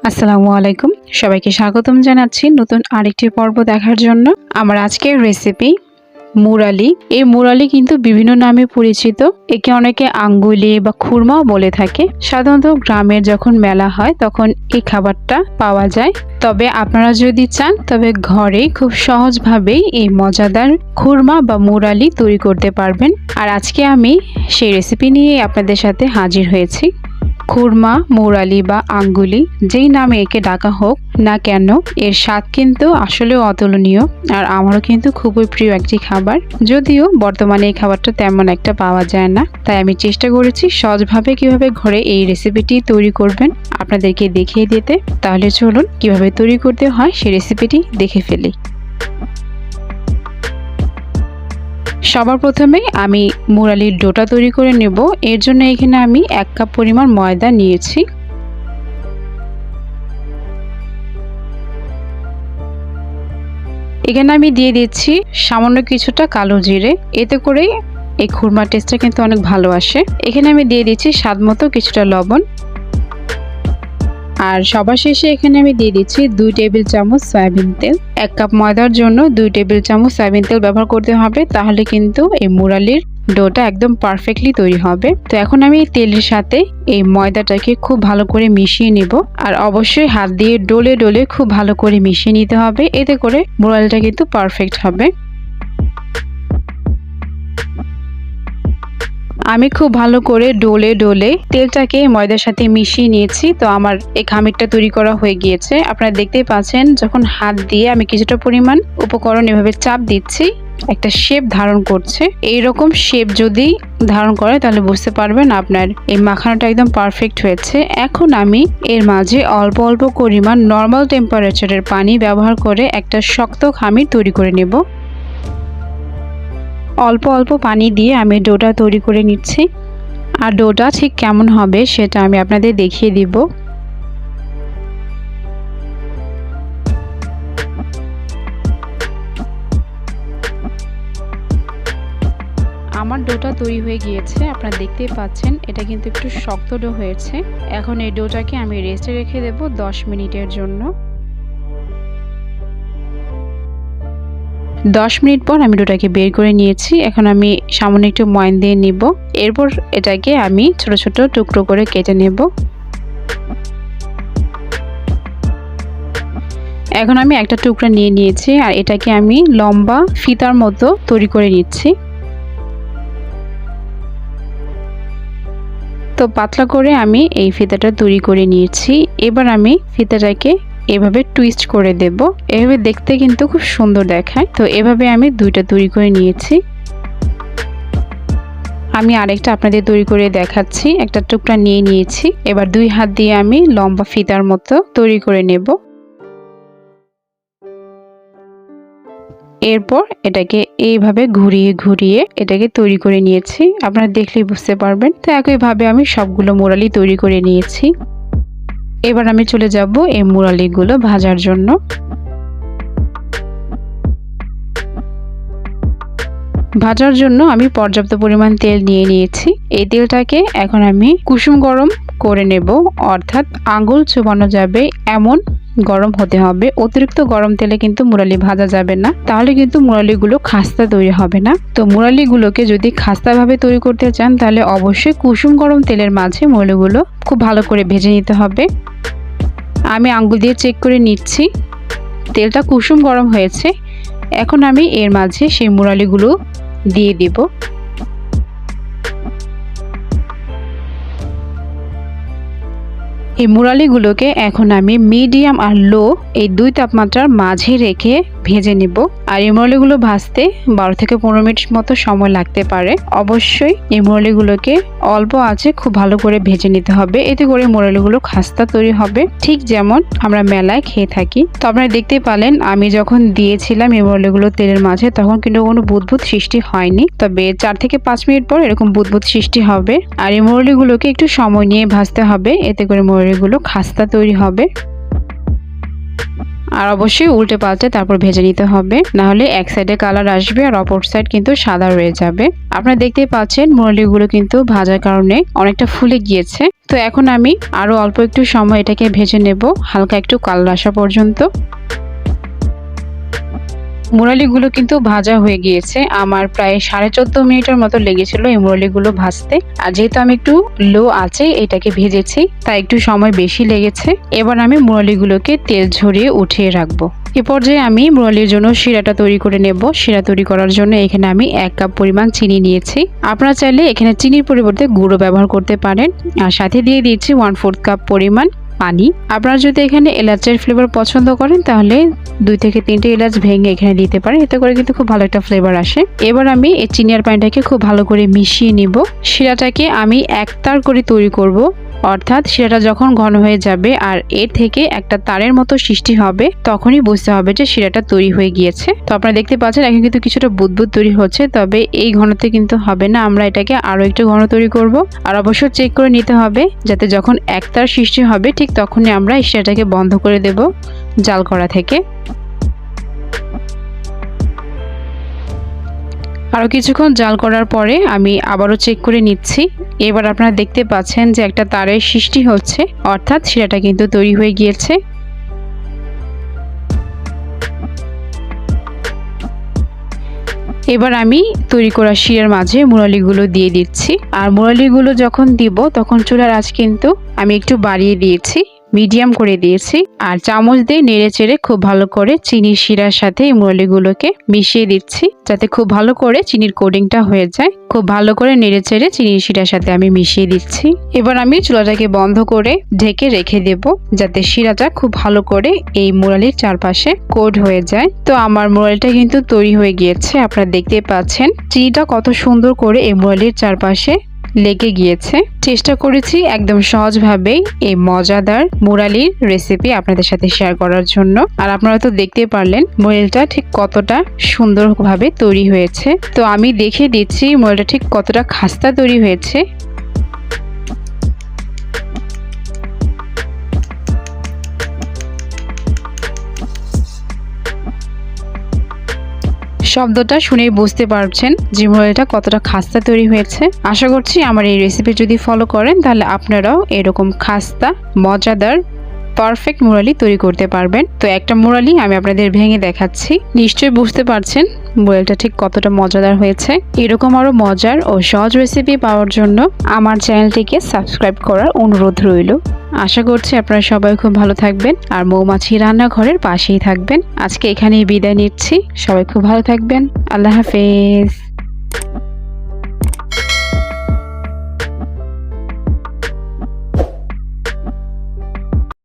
আসসালামু আলাইকুম, সবাইকে স্বাগতম জানাচ্ছি নতুন আরেকটি পর্ব দেখার জন্য। আমার আজকের রেসিপি মুরালি। এই মুরালি কিন্তু বিভিন্ন নামে পরিচিত। একে অনেকে আঙ্গুলি বা খুরমাও বলে থাকে। সাধারণত গ্রামের যখন মেলা হয় তখন এই খাবারটা পাওয়া যায়। তবে আপনারা যদি চান তবে ঘরে খুব সহজভাবেই এই মজাদার খুরমা বা মুরালি তৈরি করতে পারবেন। আর আজকে আমি সেই রেসিপি নিয়ে আপনাদের সাথে হাজির হয়েছি। খুরমা, মুরালি বা আঙ্গুলি যেই নামে একে ডাকা হোক না কেন, এর স্বাদ কিন্তু আসলেও অতুলনীয়। আর আমারও কিন্তু খুবই প্রিয় একটি খাবার, যদিও বর্তমানে এই খাবারটা তেমন একটা পাওয়া যায় না। তাই আমি চেষ্টা করেছি সহজভাবে কিভাবে ঘরে এই রেসিপিটি তৈরি করবেন আপনাদেরকে দেখিয়ে দিতে। তাহলে চলুন কিভাবে তৈরি করতে হয় সেই রেসিপিটি দেখে ফেলি। সবার প্রথমে আমি মুরালির ডোটা তৈরি করে নেব। এর জন্য এখানে আমি 1 কাপ পরিমাণ ময়দা নিয়েছি। এখানে আমি দিয়ে দিচ্ছি সামান্য কিছুটা কালো জিরে, এতে করে এই খুরমার টেস্টটা কিন্তু অনেক ভালো আসে। এখানে আমি দিয়ে দিচ্ছি স্বাদমতো কিছুটা লবণ। আর সবার শেষে এখানে আমি দিয়ে দিচ্ছি 2 টেবিল চামচ সয়াবিন তেল। 1 কাপ ময়দার জন্য 2 টেবিল চামচ সয়াবিন তেল ব্যবহার করতে হবে, তাহলে কিন্তু এই মুরালির ডোটা একদম পারফেক্টলি তৈরি হবে। তো এখন আমি তেলের সাথে এই ময়দাটাকে খুব ভালো করে মিশিয়ে নিব। আর অবশ্যই হাত দিয়ে ডলে ডলে খুব ভালো করে মিশিয়ে নিতে হবে, এতে করে মুরালিটা কিন্তু পারফেক্ট হবে। আমি খুব ভালো করে ডলে ডলে তেলটাকে ময়দার সাথে মিশিয়ে নিয়েছি। তো আমার এই খামিরটা তৈরি করা হয়ে গিয়েছে। আপনারা দেখতেই পাচ্ছেন, যখন হাত দিয়ে আমি কিছুটা পরিমাণ উপকরণ এভাবে চাপ দিচ্ছি, একটা শেপ ধারণ করছে। এই রকম শেপ যদি ধারণ করে তাহলে বুঝতে পারবেন আপনার এই মাখানাটা একদম পারফেক্ট হয়েছে। এখন আমি এর মাঝে অল্প অল্প পরিমাণ নর্মাল টেম্পারেচারের পানি ব্যবহার করে একটা শক্ত খামির তৈরি করে নেব। অল্প অল্প পানি দিয়ে আমি ডোটা তৈরি করে নিচ্ছি। আর ডোটা ঠিক কেমন হবে সেটা আমি আপনাদের দেখিয়ে দিব। আমার ডোটা তৈরি হয়ে গিয়েছে, আপনারা দেখতেই পাচ্ছেন এটা কিন্তু একটু শক্ত ডো হয়েছে। এখন এই ডোটাকে আমি রেস্টে রেখে দেব 10 মিনিটের জন্য। 10 মিনিট পর আমি ডোটাকে বের করে নিয়েছি। এখন আমি সামান্য একটু ময়দা দিয়ে নিব। এরপর এটাকে আমি ছোট ছোট টুকরো করে কেটে নেব। এখন আমি একটা টুকরা নিয়ে নিয়েছি আর এটাকে আমি লম্বা ফিতার মতো তৈরি করে নিচ্ছি। তো পাতলা করে আমি এই ফিতাটা তৈরি করে নিয়েছি। এবার আমি ফিতাটাকে এভাবে টুইস্ট করে দেব। এভাবে দেখতে কিন্তু খুব সুন্দর দেখায়। তো এভাবে আমি 2টা তৈরি করে নিয়েছি। আমি আরেকটা আপনাদের তৈরি করে দেখাচ্ছি। একটা টুকরা নিয়ে নিয়েছি। এবার 2 হাত দিয়ে আমি লম্বা ফিতার মতো তৈরি করে নেব। এরপর এটাকে এইভাবে ঘুরিয়ে ঘুরিয়ে এটাকে তৈরি করে নিয়েছি। আপনারা দেখলেই বুঝতে পারবেন। তো একইভাবে আমি সবগুলো মুরালি তৈরি করে নিয়েছি। এবার আমি চলে যাব এই মুরালিগুলো ভাজার জন্য। ভাজার জন্য আমি পর্যাপ্ত পরিমাণ তেল নিয়ে নিয়েছি। এই তেলটাকে এখন আমি কুসুম গরম করে নেব, অর্থাৎ আঙুল চুবানো যাবে এমন গরম হতে হবে। অতিরিক্ত গরম তেলে কিন্তু মুরালি ভাজা যাবে না, তাহলে কিন্তু মুরালিগুলো খাস্তা তৈরি হবে না। তো মুরালিগুলোকে যদি খাস্তাভাবে তৈরি করতে চান তাহলে অবশ্যই কুসুম গরম তেলের মাঝে মুরালিগুলো খুব ভালো করে ভেজে নিতে হবে। আমি আঙ্গুল দিয়ে চেক করে নিচ্ছি তেলটা কুসুম গরম হয়েছে। এখন আমি এর মাঝে সেই মুরালিগুলো দিয়ে দিব। এই মুরালিগুলোকে এখন আমি মিডিয়াম আর লো এই 2 তাপমাত্রার মাঝে রেখে ভেজে নেব। আর এই মুরালিগুলো ভাজতে 12 থেকে 15 মিনিট মতো সময় লাগতে পারে। অবশ্যই এই মুরালিগুলোকে অল্প আঁচে খুব ভালো করে ভেজে নিতে হবে, এতে করে মুরালিগুলো খাস্তা তৈরি হবে, ঠিক যেমন আমরা মেলায় খেয়ে থাকি। তো আপনারা দেখতে পেলেন আমি যখন দিয়েছিলাম এই মুরালিগুলো তেলের মাঝে তখন কিন্তু কোনো বুদবুদ সৃষ্টি হয়নি। তবে 4 থেকে 5 মিনিট পর এরকম বুদবুদ সৃষ্টি হবে। আর এই মুরালিগুলোকে একটু সময় নিয়ে ভাজতে হবে, এতে করে মুরালিগুলো খাস্তা তৈরি হবে। আর অবশ্যই উল্টে পাল্টে তারপর ভেজে নিতে হবে, না হলে এক সাইডে কালার আসবে আর অপর সাইড কিন্তু সাদা রয়ে যাবে। আপনারা দেখতেই পাচ্ছেন মুরালিগুলো কিন্তু ভাজার কারণে অনেকটা ফুলে গিয়েছে। তো এখন আমি আরো অল্প একটু সময় এটাকে ভেজে নেব, হালকা একটু কালার আসা পর্যন্ত। মুরালিগুলো কিন্তু ভাজা হয়ে গিয়েছে, আমার প্রায় 14.5 মিনিটের মতো লেগেছিল এই মুরালিগুলো ভাজতে। আর যেহেতু আমি একটু লো আছে এটাকে ভেজেছি তাই একটু সময় বেশি লেগেছে। এবার আমি মুরালিগুলোকে তেল ঝরিয়ে উঠিয়ে রাখবো। এ পর্যায়ে আমি মুরালির জন্য শিরাটা তৈরি করে নেব। শিরা তৈরি করার জন্য এখানে আমি 1 কাপ পরিমাণ চিনি নিয়েছি। আপনারা চাইলে এখানে চিনির পরিবর্তে গুঁড়ো ব্যবহার করতে পারেন। আর সাথে দিয়ে দিয়েছি 1/4 কাপ পরিমাণ পানি। আপনারা যদি এখানে এলাচের ফ্লেভার পছন্দ করেন তাহলে 2 থেকে 3টে এলাচ ভেঙে এখানে দিতে পারেন, এতে করে কিন্তু খুব ভালো একটা ফ্লেভার আসে। এবার আমি এই চিনি আর পানিটাকে খুব ভালো করে মিশিয়ে নিব। শিরাটাকে আমি একতার করে তৈরি করব, অর্থাৎ শিরাটা যখন ঘন হয়ে যাবে আর এর থেকে একটা তারের মতো সৃষ্টি হবে তখনই বুঝতে হবে যে শিরাটা তৈরি হয়ে গিয়েছে। তো আপনারা দেখতে পাচ্ছেন এখন কিন্তু কিছুটা বুদবুদ তৈরি হচ্ছে, তবে এই ঘনত্বে কিন্তু হবে না, আমরা এটাকে আরো একটু ঘন তৈরি করব। আর অবশ্যই চেক করে নিতে হবে যাতে যখন একতার সৃষ্টি হবে ঠিক তখনই আমরা এই শিরাটাকে বন্ধ করে দেব জাল করা থেকে। আরও কিছুক্ষণ জাল করার পরে আমি আবারও চেক করে নিচ্ছি। এবার আপনারা দেখতে পাচ্ছেন যে একটা তারের সৃষ্টি হচ্ছে, অর্থাৎ শিরাটা কিন্তু তৈরি হয়ে গিয়েছে। এবার আমি তৈরি করা শিরার মাঝে মুরালিগুলো দিয়ে দিচ্ছি। আর মুরালিগুলো যখন দিব তখন চুলার আঁচ কিন্তু আমি একটু বাড়িয়ে দিয়েছি, মিডিয়াম করে দিয়েছি। আর চামচ দিয়ে নেড়ে চেড়ে খুব ভালো করে চিনির শিরার সাথে এই মুরালিগুলোকে মিশিয়ে দিচ্ছি যাতে খুব ভালো করে চিনির কোডিংটা হয়ে যায়। খুব ভালো করে নেড়ে চেড়ে চিনির শিরার সাথে আমি মিশিয়ে দিচ্ছি। এবার আমি চুলাটাকে বন্ধ করে ঢেকে রেখে দেব যাতে শিরাটা খুব ভালো করে এই মুরালির চারপাশে কোড হয়ে যায়। তো আমার মুরালিটা কিন্তু তৈরি হয়ে গিয়েছে, আপনারা দেখতে পাচ্ছেন চিনিটা কত সুন্দর করে এই মুরালির চারপাশে লেগে গিয়েছে। চেষ্টা করেছি একদম সহজভাবেই এই মজাদার মুরালির রেসিপি আপনাদের সাথে শেয়ার করার জন্য। আর আপনারা তো দেখতে পারলেন মুরালিটা ঠিক কতটা সুন্দরভাবে তৈরি হয়েছে। তো আমি দেখিয়ে দিচ্ছি মুরালিটা ঠিক কতটা খাস্তা তৈরি হয়েছে। শব্দটা শুনেই বুঝতে পারছেন যে মুরালিটা কতটা খাস্তা তৈরি হয়েছে। আশা করছি আমার এই রেসিপি যদি ফলো করেন তাহলে আপনারাও এরকম খাস্তা মজাদার পারফেক্ট মুরালি তৈরি করতে পারবেন। তো একটা মুরালি আমি আপনাদের ভেঙে দেখাচ্ছি, নিশ্চয়ই বুঝতে পারছেন মুরালিটা ঠিক কতটা মজাদার হয়েছে। এরকম আরো মজার ও সহজ রেসিপি পাওয়ার জন্য আমার চ্যানেলটিকে সাবস্ক্রাইব করার অনুরোধ রইল। আশা করছি আপনারা সবাই খুব ভালো থাকবেন আর মৌমাছি রান্নাঘরের পাশেই থাকবেন। আজকে এখানেই বিদায় নিচ্ছি, সবাই খুব ভালো থাকবেন। আল্লাহ হাফেজ।